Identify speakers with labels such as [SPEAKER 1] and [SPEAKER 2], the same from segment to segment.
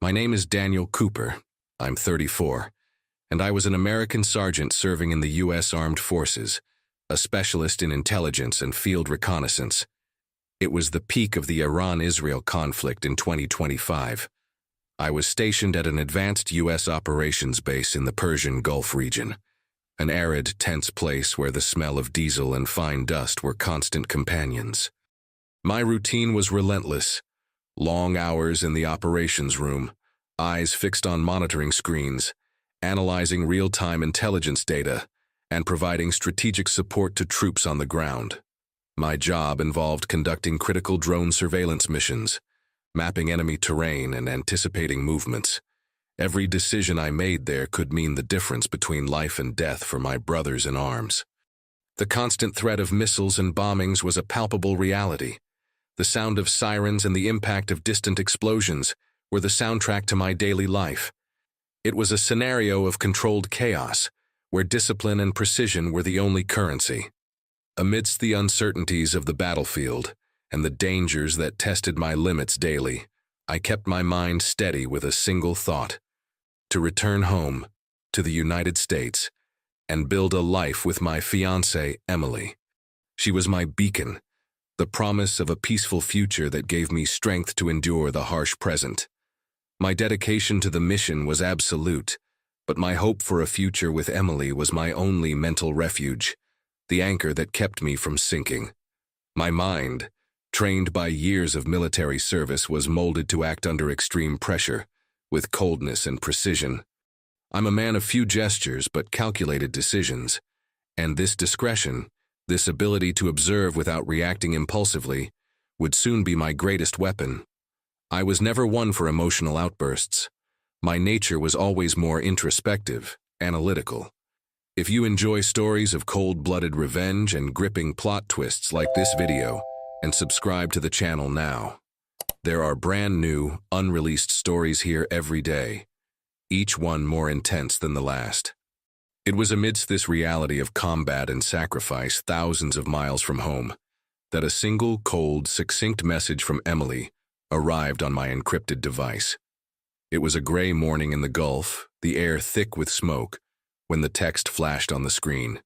[SPEAKER 1] My name is Daniel Cooper. I'm 34, and I was an American sergeant serving in the U.S. Armed Forces, a specialist in intelligence and field reconnaissance. It was the peak of the Iran-Israel conflict in 2025. I was stationed at an advanced U.S. operations base in the Persian Gulf region, an arid, tense place where the smell of diesel and fine dust were constant companions. My routine was relentless. Long hours in the operations room, eyes fixed on monitoring screens, analyzing real-time intelligence data, and providing strategic support to troops on the ground. My job involved conducting critical drone surveillance missions, mapping enemy terrain and anticipating movements. Every decision I made there could mean the difference between life and death for my brothers in arms. The constant threat of missiles and bombings was a palpable reality. The sound of sirens and the impact of distant explosions were the soundtrack to my daily life. It was a scenario of controlled chaos, where discipline and precision were the only currency. Amidst the uncertainties of the battlefield and the dangers that tested my limits daily, I kept my mind steady with a single thought: to return home, to the United States, and build a life with my fiancée, Emily. She was my beacon, the promise of a peaceful future that gave me strength to endure the harsh present. My dedication to the mission was absolute, but my hope for a future with Emily was my only mental refuge, the anchor that kept me from sinking. My mind, trained by years of military service, was molded to act under extreme pressure, with coldness and precision. I'm a man of few gestures but calculated decisions, and this discretion, this ability to observe without reacting impulsively, would soon be my greatest weapon. I was never one for emotional outbursts. My nature was always more introspective, analytical. If you enjoy stories of cold-blooded revenge and gripping plot twists like this video, and subscribe to the channel now. There are brand new, unreleased stories here every day, each one more intense than the last. It was amidst this reality of combat and sacrifice thousands of miles from home that a single, cold, succinct message from Emily arrived on my encrypted device. It was a gray morning in the Gulf, the air thick with smoke, when the text flashed on the screen.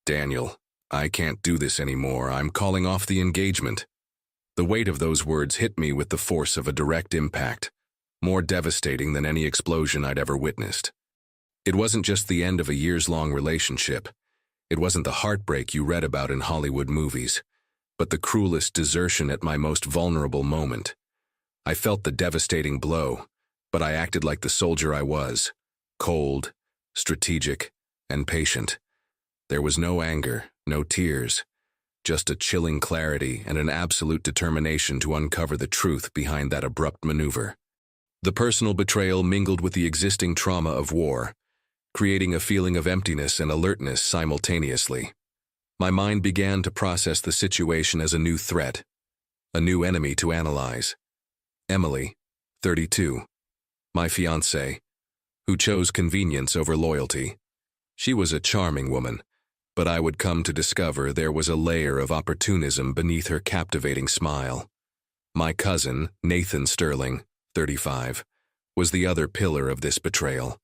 [SPEAKER 1] "Daniel, I can't do this anymore. I'm calling off the engagement." The weight of those words hit me with the force of a direct impact, more devastating than any explosion I'd ever witnessed. It wasn't just the end of a years-long relationship. It wasn't the heartbreak you read about in Hollywood movies, but the cruelest desertion at my most vulnerable moment. I felt the devastating blow, but I acted like the soldier I was, cold, strategic, and patient. There was no anger, no tears, just a chilling clarity and an absolute determination to uncover the truth behind that abrupt maneuver. The personal betrayal mingled with the existing trauma of war, creating a feeling of emptiness and alertness simultaneously. My mind began to process the situation as a new threat, a new enemy to analyze. Emily, 32, my fiancée, who chose convenience over loyalty. She was a charming woman, but I would come to discover there was a layer of opportunism beneath her captivating smile. My cousin, Nathan Sterling, 35, was the other pillar of this betrayal.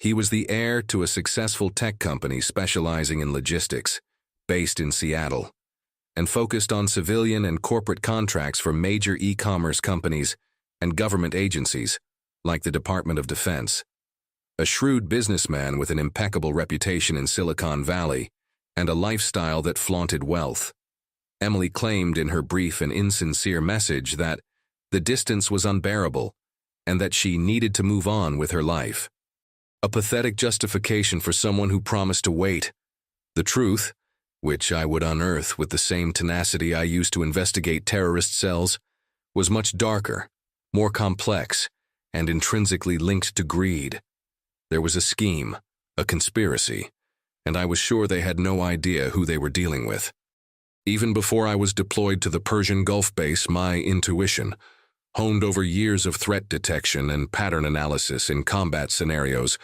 [SPEAKER 1] He was the heir to a successful tech company specializing in logistics, based in Seattle, and focused on civilian and corporate contracts for major e-commerce companies and government agencies, like the Department of Defense. A shrewd businessman with an impeccable reputation in Silicon Valley and a lifestyle that flaunted wealth. Emily claimed in her brief and insincere message that the distance was unbearable and that she needed to move on with her life. A pathetic justification for someone who promised to wait. The truth, which I would unearth with the same tenacity I used to investigate terrorist cells, was much darker, more complex, and intrinsically linked to greed. There was a scheme, a conspiracy, and I was sure they had no idea who they were dealing with. Even before I was deployed to the Persian Gulf base, my intuition, honed over years of threat detection and pattern analysis in combat scenarios,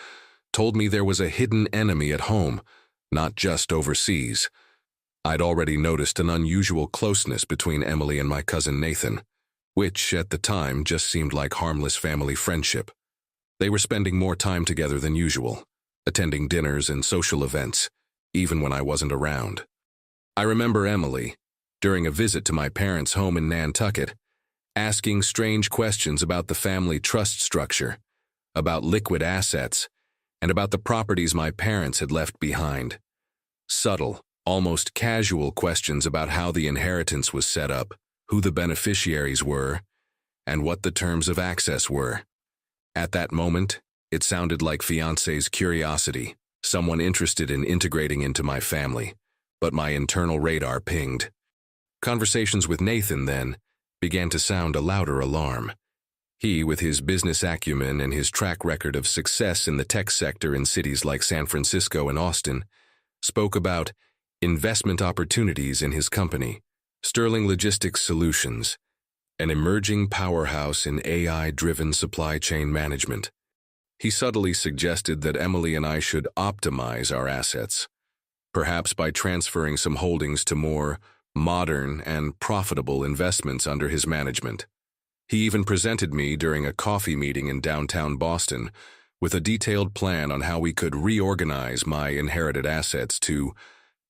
[SPEAKER 1] told me there was a hidden enemy at home, not just overseas. I'd already noticed an unusual closeness between Emily and my cousin Nathan. which, at the time, just seemed like harmless family friendship. They were spending more time together than usual, attending dinners and social events, even when I wasn't around. I remember Emily, during a visit to my parents' home in Nantucket, asking strange questions about the family trust structure, about liquid assets, and about the properties my parents had left behind. Subtle, almost casual questions about how the inheritance was set up, who the beneficiaries were, and what the terms of access were. At that moment, it sounded like Fiancée's curiosity, someone interested in integrating into my family, but my internal radar pinged. Conversations with Nathan, then, began to sound a louder alarm. He, with his business acumen and his track record of success in the tech sector in cities like San Francisco and Austin, spoke about investment opportunities in his company, Sterling Logistics Solutions, an emerging powerhouse in AI-driven supply chain management. He subtly suggested that Emily and I should optimize our assets, perhaps by transferring some holdings to more modern and profitable investments under his management. He even presented me during a coffee meeting in downtown Boston with a detailed plan on how we could reorganize my inherited assets to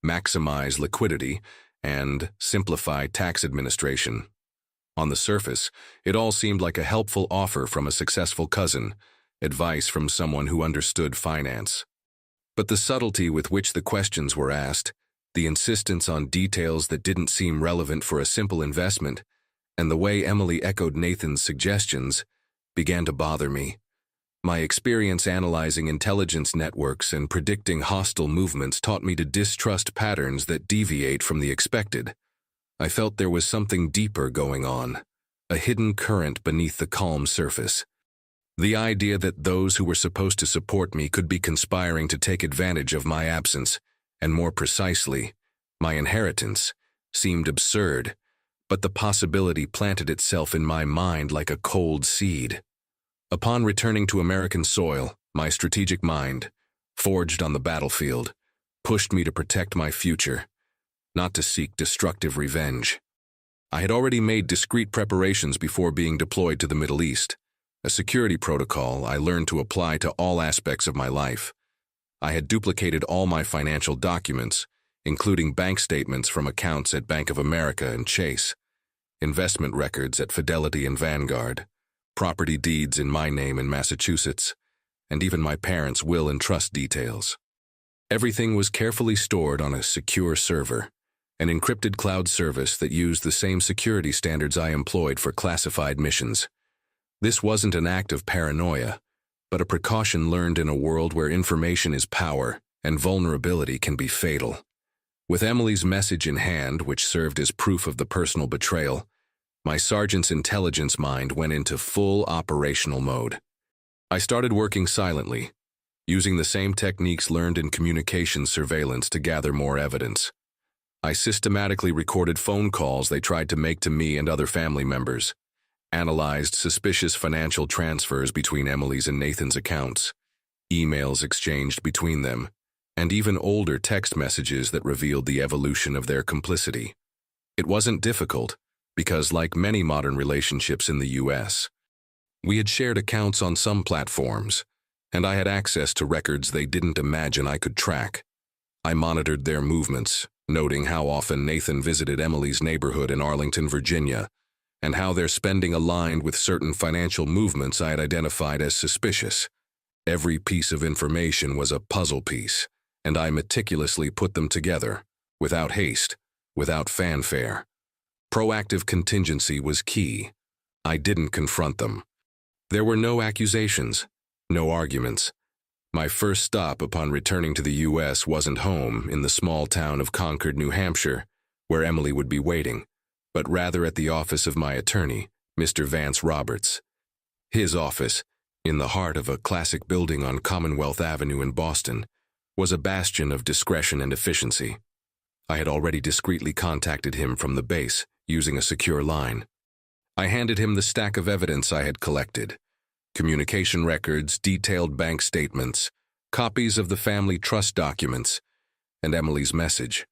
[SPEAKER 1] maximize liquidity and simplify tax administration. On the surface, it all seemed like a helpful offer from a successful cousin, advice from someone who understood finance. But the subtlety with which the questions were asked, the insistence on details that didn't seem relevant for a simple investment, and the way Emily echoed Nathan's suggestions began to bother me. My experience analyzing intelligence networks and predicting hostile movements taught me to distrust patterns that deviate from the expected. I felt there was something deeper going on, a hidden current beneath the calm surface. The idea that those who were supposed to support me could be conspiring to take advantage of my absence, and more precisely, my inheritance, seemed absurd, but the possibility planted itself in my mind like a cold seed. Upon returning to American soil, my strategic mind, forged on the battlefield, pushed me to protect my future, not to seek destructive revenge. I had already made discreet preparations before being deployed to the Middle East, a security protocol I learned to apply to all aspects of my life. I had duplicated all my financial documents, including bank statements from accounts at Bank of America and Chase, investment records at Fidelity and Vanguard, property deeds in my name in Massachusetts, and even my parents' will and trust details. Everything was carefully stored on a secure server, an encrypted cloud service that used the same security standards I employed for classified missions. This wasn't an act of paranoia, but a precaution learned in a world where information is power and vulnerability can be fatal. With Emily's message in hand, which served as proof of the personal betrayal, my sergeant's intelligence mind went into full operational mode. I started working silently, using the same techniques learned in communications surveillance to gather more evidence. I systematically recorded phone calls they tried to make to me and other family members, analyzed suspicious financial transfers between Emily's and Nathan's accounts, emails exchanged between them, and even older text messages that revealed the evolution of their complicity. It wasn't difficult, because like many modern relationships in the U.S., we had shared accounts on some platforms, and I had access to records they didn't imagine I could track. I monitored their movements, noting how often Nathan visited Emily's neighborhood in Arlington, Virginia, and how their spending aligned with certain financial movements I had identified as suspicious. Every piece of information was a puzzle piece, and I meticulously put them together, without haste, without fanfare. Proactive contingency was key. I didn't confront them. There were no accusations, no arguments. My first stop upon returning to the U.S. wasn't home in the small town of Concord, New Hampshire, where Emily would be waiting, but rather at the office of my attorney, Mr. Vance Roberts. His office, in the heart of a classic building on Commonwealth Avenue in Boston, was a bastion of discretion and efficiency. I had already discreetly contacted him from the base, using a secure line. I handed him the stack of evidence I had collected: communication records, detailed bank statements, copies of the family trust documents, and Emily's message.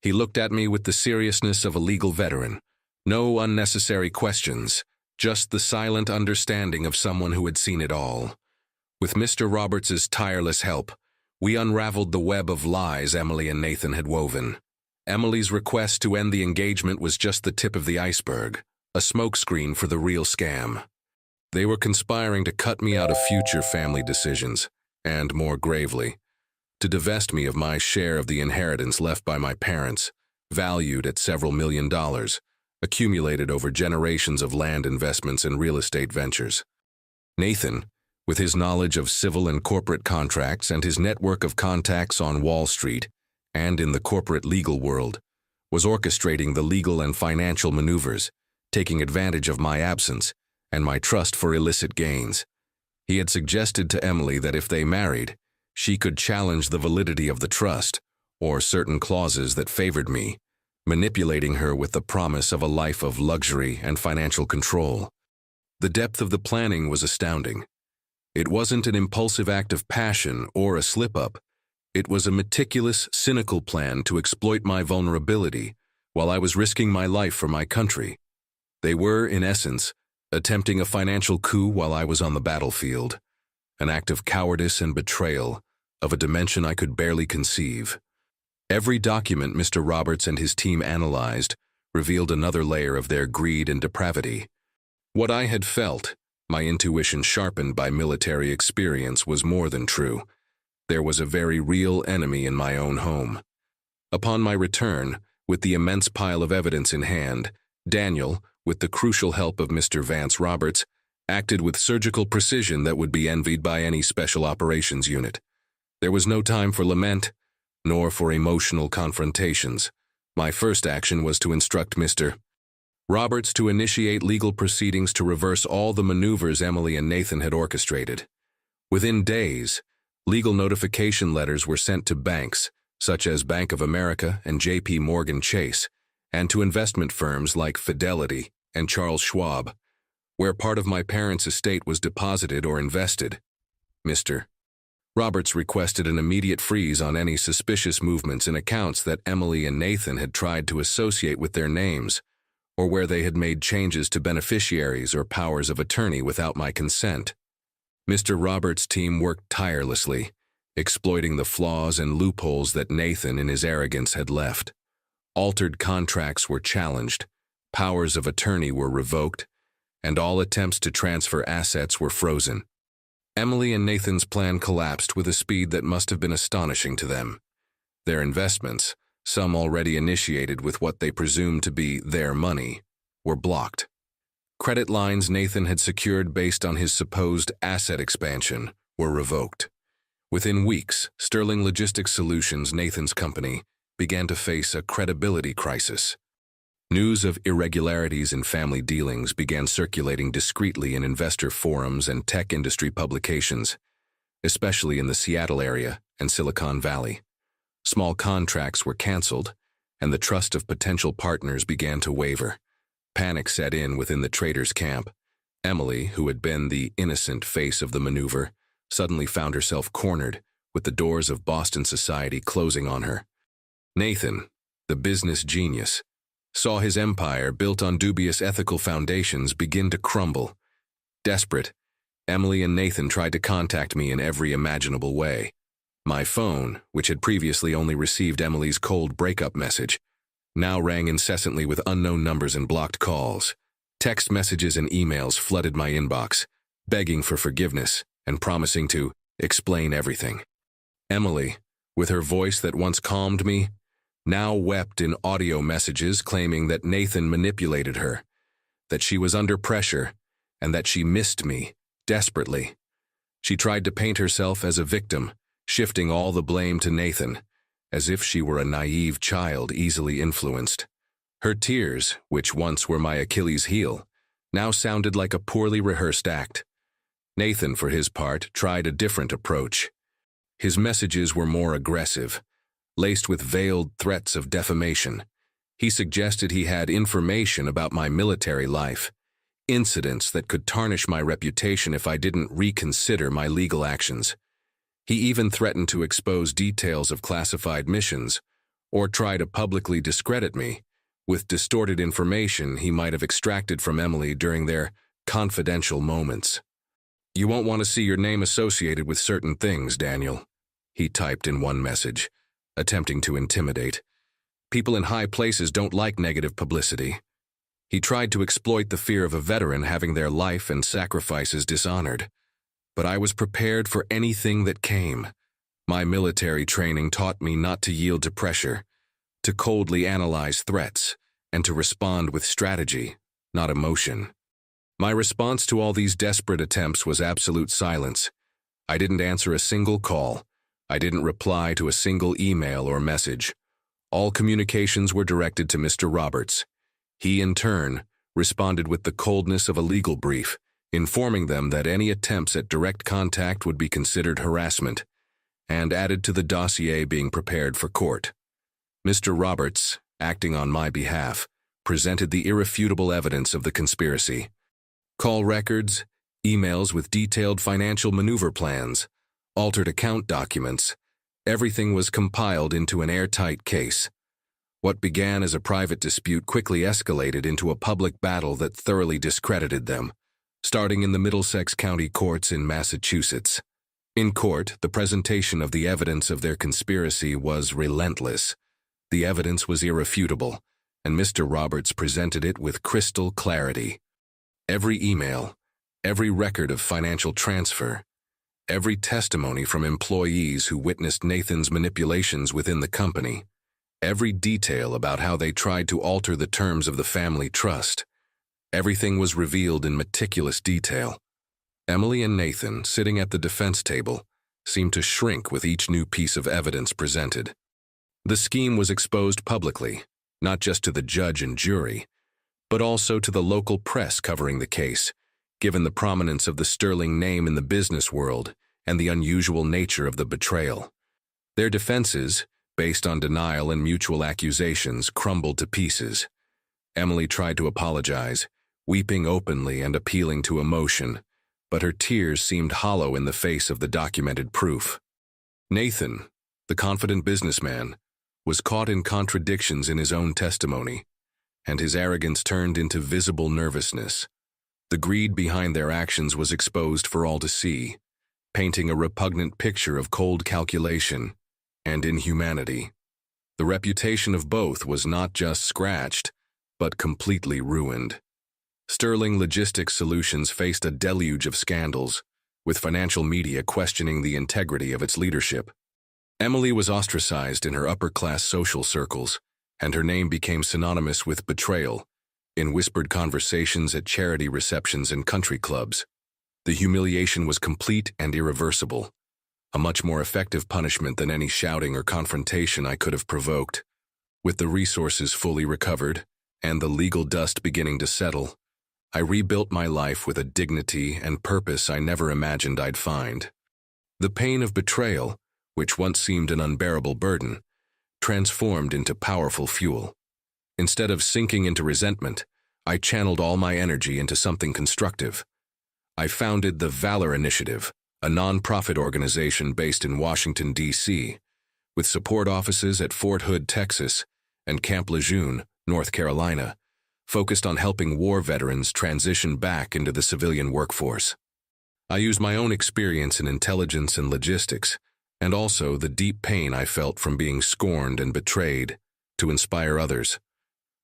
[SPEAKER 1] He looked at me with the seriousness of a legal veteran, No unnecessary questions, just the silent understanding of someone who had seen it all. With Mr. Roberts's tireless help, we unraveled the web of lies Emily and Nathan had woven. Emily's request to end the engagement was just the tip of the iceberg, a smokescreen for the real scam. They were conspiring to cut me out of future family decisions, and, more gravely, to divest me of my share of the inheritance left by my parents, valued at several $1,000,000, accumulated over generations of land investments and real estate ventures. Nathan, with his knowledge of civil and corporate contracts and his network of contacts on Wall Street and in the corporate legal world, was orchestrating the legal and financial maneuvers, taking advantage of my absence and my trust for illicit gains. He had suggested to Emily that if they married, she could challenge the validity of the trust or certain clauses that favored me, manipulating her with the promise of a life of luxury and financial control. The depth of the planning was astounding. It wasn't an impulsive act of passion or a slip-up. It was a meticulous, cynical plan to exploit my vulnerability while I was risking my life for my country. They were, in essence, attempting a financial coup while I was on the battlefield, an act of cowardice and betrayal of a dimension I could barely conceive. Every document Mr. Roberts and his team analyzed revealed another layer of their greed and depravity. What I had felt, my intuition sharpened by military experience, was more than true. There was a very real enemy in my own home. Upon my return, with the immense pile of evidence in hand, Daniel, with the crucial help of Mr. Vance Roberts, acted with surgical precision that would be envied by any special operations unit. There was no time for lament, nor for emotional confrontations. My first action was to instruct Mr. Roberts to initiate legal proceedings to reverse all the maneuvers Emily and Nathan had orchestrated. Within days, legal notification letters were sent to banks, such as Bank of America and J.P. Morgan Chase, and to investment firms like Fidelity and Charles Schwab, where part of my parents' estate was deposited or invested. Mr. Roberts requested an immediate freeze on any suspicious movements in accounts that Emily and Nathan had tried to associate with their names, or where they had made changes to beneficiaries or powers of attorney without my consent. Mr. Roberts' team worked tirelessly, exploiting the flaws and loopholes that Nathan in his arrogance had left. Altered contracts were challenged, powers of attorney were revoked, and all attempts to transfer assets were frozen. Emily and Nathan's plan collapsed with a speed that must have been astonishing to them. Their investments, some already initiated with what they presumed to be their money, were blocked. Credit lines Nathan had secured based on his supposed asset expansion were revoked. Within weeks, Sterling Logistics Solutions, Nathan's company, began to face a credibility crisis. News of irregularities in family dealings began circulating discreetly in investor forums and tech industry publications, especially in the Seattle area and Silicon Valley. Small contracts were canceled, and the trust of potential partners began to waver. Panic set in within the traders' camp. Emily, who had been the innocent face of the maneuver, suddenly found herself cornered, with the doors of Boston society closing on her. Nathan, the business genius, saw his empire built on dubious ethical foundations begin to crumble. Desperate, Emily and Nathan tried to contact me in every imaginable way. My phone, which had previously only received Emily's cold breakup message, now rang incessantly with unknown numbers and blocked calls. Text messages and emails flooded my inbox, begging for forgiveness and promising to explain everything. Emily, with her voice that once calmed me, now wept in audio messages claiming that Nathan manipulated her, that she was under pressure, and that she missed me, desperately. She tried to paint herself as a victim, shifting all the blame to Nathan, as if she were a naive child easily influenced. Her tears, which once were my Achilles' heel, now sounded like a poorly rehearsed act. Nathan, for his part, tried a different approach. His messages were more aggressive, laced with veiled threats of defamation. He suggested he had information about my military life, incidents that could tarnish my reputation if I didn't reconsider my legal actions. He even threatened to expose details of classified missions or try to publicly discredit me, with distorted information he might have extracted from Emily during their confidential moments. "You won't want to see your name associated with certain things, Daniel," he typed in one message, attempting to intimidate. "People in high places don't like negative publicity." He tried to exploit the fear of a veteran having their life and sacrifices dishonored. But I was prepared for anything that came. My military training taught me not to yield to pressure, to coldly analyze threats, and to respond with strategy, not emotion. My response to all these desperate attempts was absolute silence. I didn't answer a single call. I didn't reply to a single email or message. All communications were directed to Mr. Roberts. He, in turn, responded with the coldness of a legal brief, informing them that any attempts at direct contact would be considered harassment, and added to the dossier being prepared for court. Mr. Roberts, acting on my behalf, presented the irrefutable evidence of the conspiracy. Call records, emails with detailed financial maneuver plans, altered account documents, everything was compiled into an airtight case. What began as a private dispute quickly escalated into a public battle that thoroughly discredited them, starting in the Middlesex County courts in Massachusetts. In court, the presentation of the evidence of their conspiracy was relentless. The evidence was irrefutable, and Mr. Roberts presented it with crystal clarity. Every email, every record of financial transfer, every testimony from employees who witnessed Nathan's manipulations within the company, every detail about how they tried to alter the terms of the family trust. Everything was revealed in meticulous detail. Emily and Nathan, sitting at the defense table, seemed to shrink with each new piece of evidence presented. The scheme was exposed publicly, not just to the judge and jury, but also to the local press covering the case, given the prominence of the sterling name in the business world and the unusual nature of the betrayal. Their defenses, based on denial and mutual accusations, crumbled to pieces. Emily tried to apologize, weeping openly and appealing to emotion, but her tears seemed hollow in the face of the documented proof. Nathan, the confident businessman, was caught in contradictions in his own testimony, and his arrogance turned into visible nervousness. The greed behind their actions was exposed for all to see, painting a repugnant picture of cold calculation and inhumanity. The reputation of both was not just scratched, but completely ruined. Sterling Logistics Solutions faced a deluge of scandals, with financial media questioning the integrity of its leadership. Emily was ostracized in her upper-class social circles, and her name became synonymous with betrayal in whispered conversations at charity receptions and country clubs. The humiliation was complete and irreversible, a much more effective punishment than any shouting or confrontation I could have provoked. With the resources fully recovered and the legal dust beginning to settle, I rebuilt my life with a dignity and purpose I never imagined I'd find. The pain of betrayal, which once seemed an unbearable burden, transformed into powerful fuel. Instead of sinking into resentment, I channeled all my energy into something constructive. I founded the Valor Initiative, a non-profit organization based in Washington, D.C., with support offices at Fort Hood, Texas, and Camp Lejeune, North Carolina, focused on helping war veterans transition back into the civilian workforce. I used my own experience in intelligence and logistics, and also the deep pain I felt from being scorned and betrayed, to inspire others.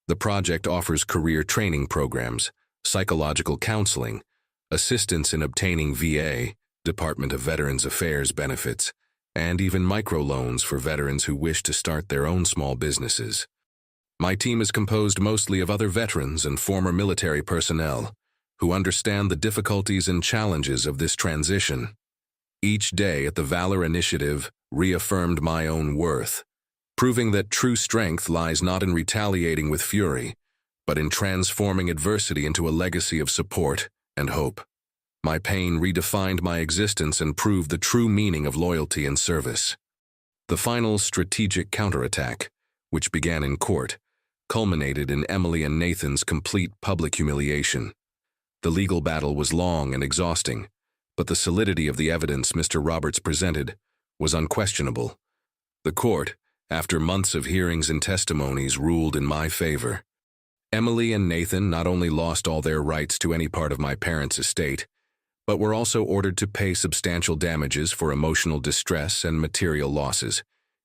[SPEAKER 1] The project offers career training programs, psychological counseling, assistance in obtaining VA, Department of Veterans Affairs benefits, and even microloans for veterans who wish to start their own small businesses. My team is composed mostly of other veterans and former military personnel who understand the difficulties and challenges of this transition. Each day at the Valor Initiative reaffirmed my own worth, proving that true strength lies not in retaliating with fury, but in transforming adversity into a legacy of support and hope. My pain redefined my existence and proved the true meaning of loyalty and service. The final strategic counterattack, which began in court, culminated in Emily and Nathan's complete public humiliation. The legal battle was long and exhausting, but the solidity of the evidence Mr. Roberts presented was unquestionable. The court, after months of hearings and testimonies, ruled in my favor, Emily and Nathan not only lost all their rights to any part of my parents' estate, but were also ordered to pay substantial damages for emotional distress and material losses,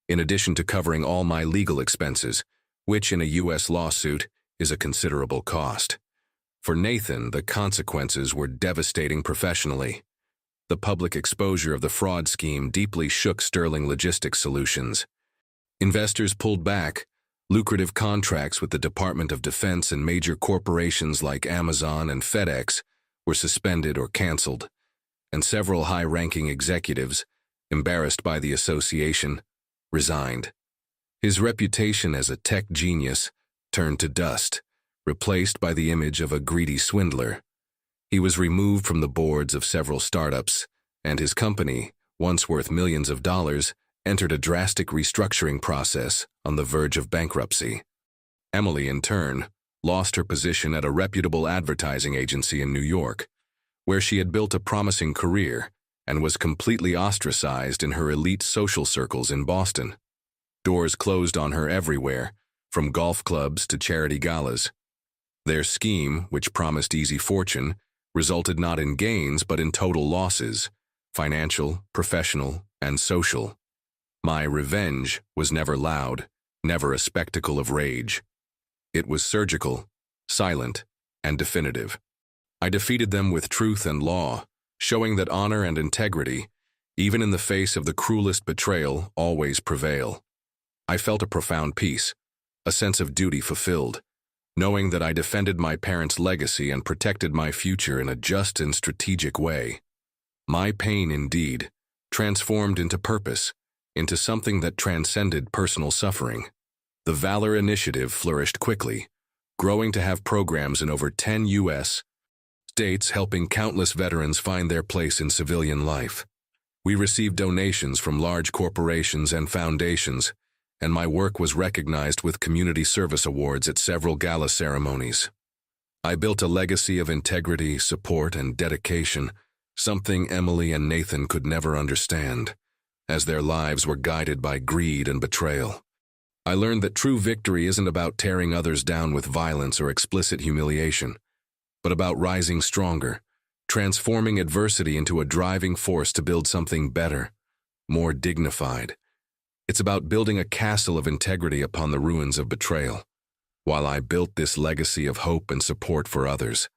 [SPEAKER 1] in addition to covering all my legal expenses, which in a U.S. lawsuit is a considerable cost. For Nathan, the consequences were devastating professionally. The public exposure of the fraud scheme deeply shook Sterling Logistics Solutions. Investors pulled back, lucrative contracts with the Department of Defense and major corporations like Amazon and FedEx were suspended or canceled, and several high-ranking executives, embarrassed by the association, resigned. His reputation as a tech genius turned to dust, replaced by the image of a greedy swindler. He was removed from the boards of several startups, and his company, once worth millions of dollars, entered a drastic restructuring process on the verge of bankruptcy. Emily, in turn, lost her position at a reputable advertising agency in New York, where she had built a promising career and was completely ostracized in her elite social circles in Boston. Doors closed on her everywhere, from golf clubs to charity galas. Their scheme, which promised easy fortune, resulted not in gains but in total losses, financial, professional, and social. My revenge was never loud, never a spectacle of rage. It was surgical, silent, and definitive. I defeated them with truth and law, showing that honor and integrity, even in the face of the cruelest betrayal, always prevail. I felt a profound peace, a sense of duty fulfilled, knowing that I defended my parents' legacy and protected my future in a just and strategic way. My pain, indeed, transformed into purpose, into something that transcended personal suffering. The Valor Initiative flourished quickly, growing to have programs in over 10 U.S. states, helping countless veterans find their place in civilian life. We received donations from large corporations and foundations, and my work was recognized with community service awards at several gala ceremonies. I built a legacy of integrity, support, and dedication, something Emily and Nathan could never understand, as their lives were guided by greed and betrayal. I learned that true victory isn't about tearing others down with violence or explicit humiliation, but about rising stronger, transforming adversity into a driving force to build something better, more dignified. It's about building a castle of integrity upon the ruins of betrayal. While I built this legacy of hope and support for others,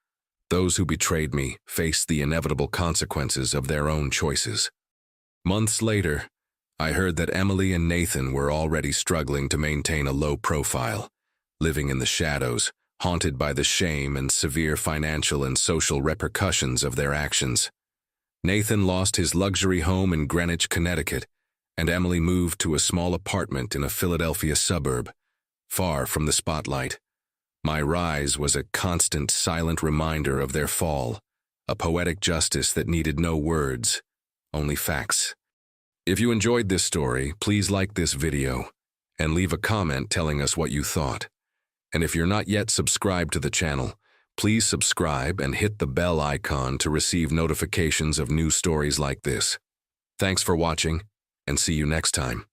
[SPEAKER 1] those who betrayed me faced the inevitable consequences of their own choices. Months later, I heard that Emily and Nathan were already struggling to maintain a low profile, living in the shadows, haunted by the shame and severe financial and social repercussions of their actions. Nathan lost his luxury home in Greenwich, Connecticut, and Emily moved to a small apartment in a Philadelphia suburb, far from the spotlight. My rise was a constant, silent reminder of their fall, a poetic justice that needed no words, only facts. If you enjoyed this story, please like this video and leave a comment telling us what you thought. And if you're not yet subscribed to the channel, please subscribe and hit the bell icon to receive notifications of new stories like this. Thanks for watching, and see you next time.